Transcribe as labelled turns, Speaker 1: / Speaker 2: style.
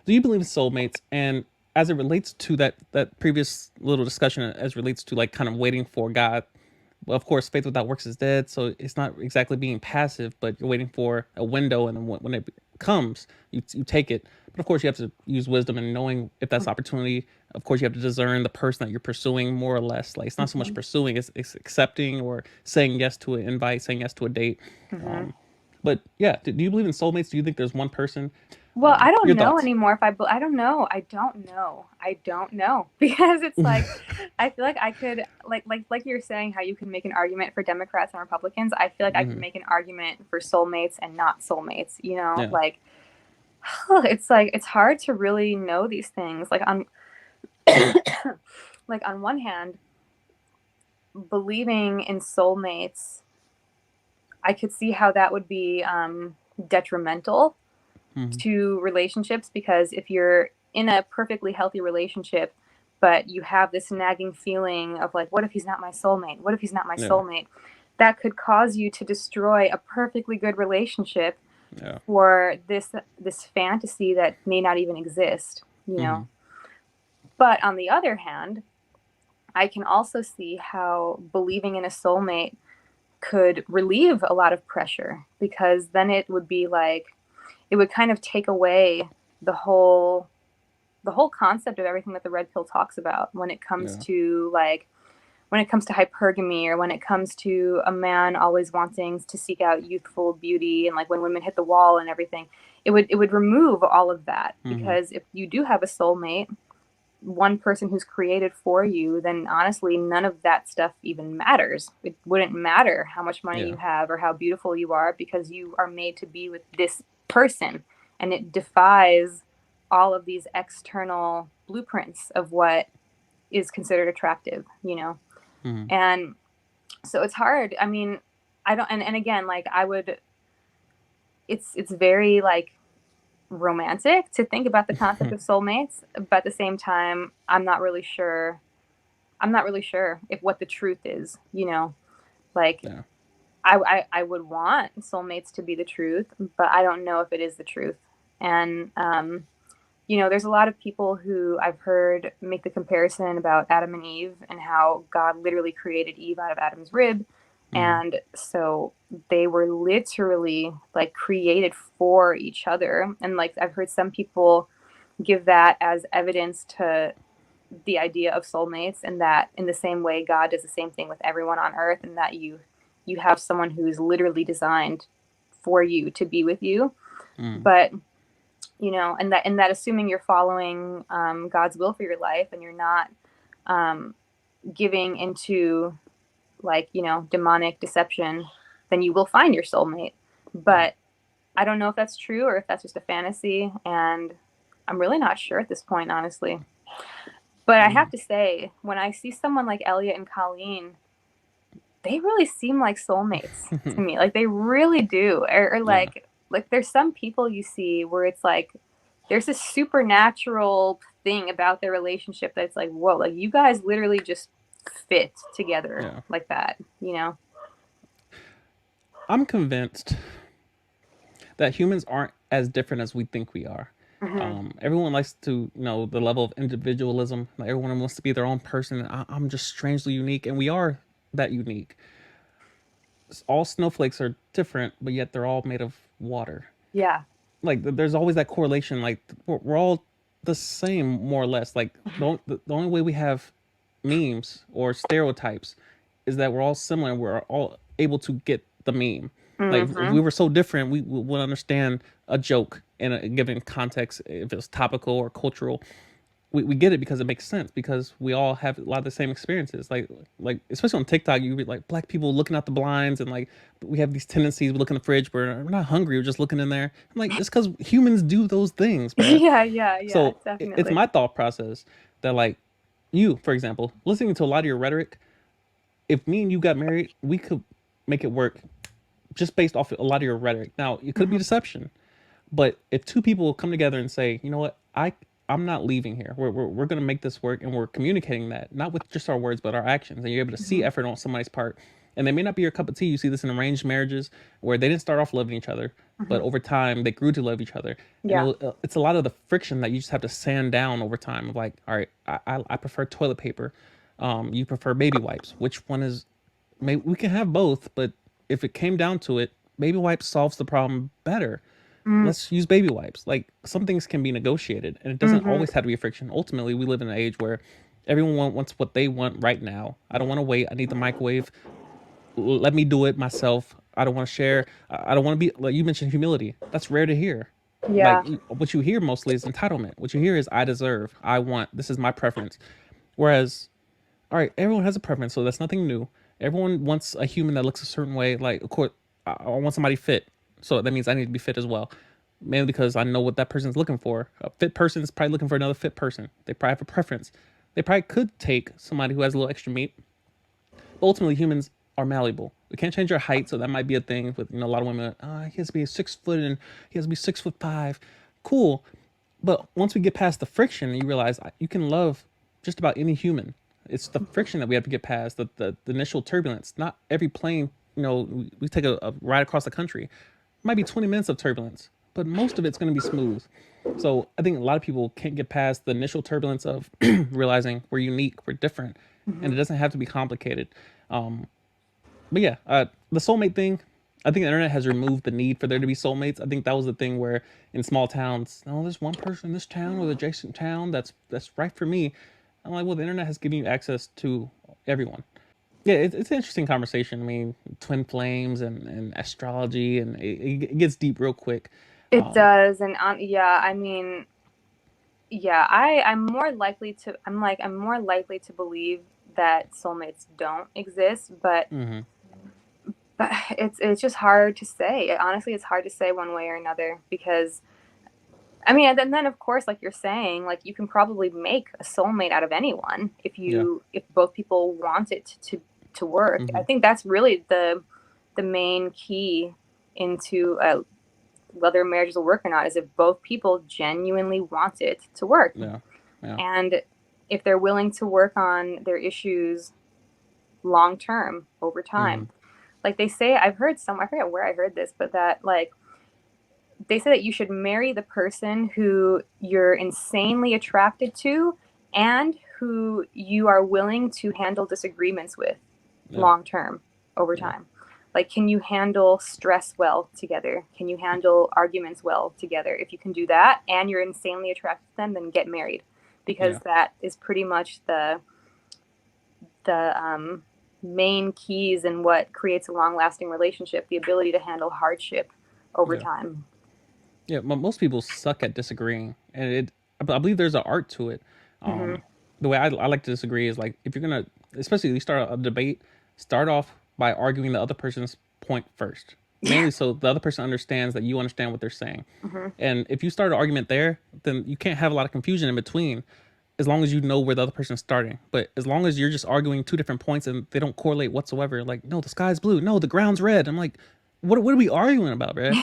Speaker 1: do you believe in soulmates? And as it relates to that previous little discussion, as relates to like kind of waiting for God, well, of course, faith without works is dead. So it's not exactly being passive, but you're waiting for a window, and then when it comes, you take it. But of course, you have to use wisdom and knowing if that's opportunity. Of course, you have to discern the person that you're pursuing more or less. Like it's not so much
Speaker 2: Hmm.
Speaker 1: pursuing; it's accepting or saying yes to an invite, saying yes to a date.
Speaker 2: Hmm.
Speaker 1: Um, but yeah, do you believe in soulmates? Do you think there's one person?
Speaker 2: Well, I don't
Speaker 1: Your
Speaker 2: know
Speaker 1: thoughts?
Speaker 2: anymore if I don't know. I don't know. I don't know because it's like I feel like I could like you're saying how you can make an argument for Democrats and Republicans. I feel like I could
Speaker 1: Hmm.
Speaker 2: make an argument for soulmates and not soulmates, you know?
Speaker 1: Yeah.
Speaker 2: Like it's like it's hard to really know these things. Like on like on one hand, believing in soulmates, I could see how that would be detrimental
Speaker 1: Hmm.
Speaker 2: to relationships because if you're in a perfectly healthy relationship, but you have this nagging feeling of like, what if he's not my soulmate? What if he's not my
Speaker 1: Yeah.
Speaker 2: soulmate? That could cause you to destroy a perfectly good relationship
Speaker 1: Yeah.
Speaker 2: for this fantasy that may not even exist, you know.
Speaker 1: Hmm.
Speaker 2: But on the other hand, I can also see how believing in a soulmate could relieve a lot of pressure because then it would be like it would kind of take away the whole the whole concept of everything that the red pill talks about when it comes
Speaker 1: Yeah.
Speaker 2: to like when it comes to hypergamy or when it comes to a man always wanting to seek out youthful beauty and like when women hit the wall and everything, it would remove all of that
Speaker 1: Hmm.
Speaker 2: because if you do have a soulmate, one person who's created for you, then honestly none of that stuff even matters. It wouldn't matter how much money you
Speaker 1: Yeah.
Speaker 2: have or how beautiful you are because you are made to be with this person, and it defies all of these external blueprints of what is considered attractive, you know.
Speaker 1: Hmm.
Speaker 2: And so it's hard. I mean, I don't and again, like I would it's very like romantic to think about the concept of soulmates, but at the same time I'm not really sure if what the truth is, you know. Like
Speaker 1: Yeah.
Speaker 2: I would want soulmates to be the truth, but I don't know if it is the truth. And you know, there's a lot of people who I've heard make the comparison about Adam and Eve and how God literally created Eve out of Adam's rib.
Speaker 1: Hmm.
Speaker 2: And so they were literally like created for each other. And like I've heard some people give that as evidence to the idea of soulmates, and that in the same way God does the same thing with everyone on earth, and that you have someone who is literally designed for you to be with you.
Speaker 1: Hmm.
Speaker 2: But you know, and that assuming you're following God's will for your life and you're not um, giving into like you know demonic deception, then you will find your soulmate.
Speaker 1: Yeah.
Speaker 2: But I don't know if that's true or if that's just a fantasy, and I'm really not sure at this point, honestly. But I have
Speaker 1: Hmm.
Speaker 2: to say, when I see someone like Elliot and Colleen, they really seem like soulmates to me. Like they really do. Or
Speaker 1: Yeah.
Speaker 2: like there's some people you see where it's like there's this supernatural thing about their relationship that's like, whoa, like you guys literally just fit together
Speaker 1: Yeah.
Speaker 2: like that, you know?
Speaker 1: I'm convinced that humans aren't as different as we think we are.
Speaker 2: Hmm.
Speaker 1: Everyone likes to, the level of individualism. Like everyone wants to be their own person. I'm just strangely unique, and we are that unique. All snowflakes are different, but yet they're all made of water.
Speaker 2: Yeah.
Speaker 1: Like there's always that correlation. Like we're all the same, more or less. Like the only way we have memes or stereotypes is that we're all similar and we're all able to get the meme. Like if
Speaker 2: Hmm.
Speaker 1: we were so different, we would understand a joke in a given context, if it was topical or cultural. We get it because it makes sense because we all have a lot of the same experiences. Like especially on TikTok, you read like black people looking out the blinds and like we have these tendencies. We look in the fridge, we're not hungry, we're just looking in there. I'm like, it's because humans do those things, bruh.
Speaker 2: Yeah, yeah, yeah,
Speaker 1: So it's
Speaker 2: definitely.
Speaker 1: my thought process that like you, for example, listening to a lot of your rhetoric, if me and you got married, we could make it work just based off a lot of your rhetoric. Now, it could be
Speaker 2: Hmm.
Speaker 1: deception, but if two people come together and say, you know what, I'm not leaving here. We're going to make this work, and we're communicating that not with just our words but our actions, and you're able to see
Speaker 2: Hmm.
Speaker 1: effort on somebody's part, and they may not be your cup of tea. You see this in arranged marriages where they didn't start off loving each other, but
Speaker 2: Hmm.
Speaker 1: over time they grew to love each other. And
Speaker 2: Yeah.
Speaker 1: it's a lot of the friction that you just have to sand down over time. Of like, all right, I prefer toilet paper, you prefer baby wipes. Which one is? Maybe we can have both, but if it came down to it, baby wipes solves the problem better.
Speaker 2: Mm-hmm.
Speaker 1: Let's use baby wipes. Like some things can be negotiated, and it doesn't always have to be a friction. Ultimately, we live in an age where everyone wants what they want right now. I don't want to wait. I need the microwave. Let me do it myself. I don't want to share. I don't want to be like you mentioned humility. That's rare to hear. Like
Speaker 2: Yeah.
Speaker 1: what you hear mostly is entitlement. What you hear is I deserve. I want. This is my preference. Whereas all right, everyone has a preference, so that's nothing new. Everyone wants a human that looks a certain way. Like, of course, I want somebody fit, so that means I need to be fit as well. Mainly because I know what that person's looking for. A fit person is probably looking for another fit person. They probably have a preference. They probably could take somebody who has a little extra meat. But ultimately, humans are malleable. We can't change our height, so that might be a thing with a lot of women. He has to be 6 foot and he has to be 6'5". Cool, but once we get past the friction, you realize you can love just about any human. It's the friction that we have to get past, the initial turbulence. Not every plane, we take a ride across the country. It might be 20 minutes of turbulence, but most of it's going to be smooth. So I think a lot of people can't get past the initial turbulence of realizing we're unique, we're different, and
Speaker 2: Hmm.
Speaker 1: it doesn't have to be complicated. But yeah, the soulmate thing, I think the internet has removed the need for there to be soulmates. I think that was the thing where in small towns, oh, there's one person in this town or the adjacent town that's right for me. I'm like, well, the internet has given you access to everyone. Yeah, it's an interesting conversation. I mean, twin flames and astrology, and it gets deep real quick.
Speaker 2: It
Speaker 1: Um,
Speaker 2: does, and yeah, I mean, yeah, I'm more likely to. I'm more likely to believe that soulmates don't exist,
Speaker 1: mm-hmm,
Speaker 2: but it's just hard to say. Honestly, it's hard to say one way or another because I mean, and then of course, like you're saying, like you can probably make a soulmate out of anyone
Speaker 1: yeah,
Speaker 2: if both people want it to work. I
Speaker 1: mm-hmm,
Speaker 2: think that's really the main key into whether marriages will work or not is if both people genuinely want it to work,
Speaker 1: yeah, yeah,
Speaker 2: and if they're willing to work on their issues long term over
Speaker 1: mm-hmm,
Speaker 2: time. Like they say, I forget where I heard this, but that like they say that you should marry the person who you're insanely attracted to and who you are willing to handle disagreements with
Speaker 1: yeah,
Speaker 2: long term over
Speaker 1: yeah,
Speaker 2: time. Like, can you handle stress well together? Can you handle arguments well together? If you can do that and you're insanely attracted to them, then get married because
Speaker 1: yeah,
Speaker 2: that is pretty much the main keys in what creates a long lasting relationship, the ability to handle hardship over
Speaker 1: yeah.
Speaker 2: time.
Speaker 1: Yeah, but most people suck at disagreeing, and I believe there's an art to it.
Speaker 2: Hmm.
Speaker 1: Um, the way I like to disagree is like if you're gonna, especially if you start a debate, start off by arguing the other person's point first,
Speaker 2: Yeah.
Speaker 1: mainly so the other person understands that you understand what they're saying.
Speaker 2: Hmm.
Speaker 1: And if you start an argument there, then you can't have a lot of confusion in between, as long as you know where the other person's starting. But as long as you're just arguing two different points and they don't correlate whatsoever, like no, the sky's blue, no, the ground's red. I'm like, what are we arguing about, bro?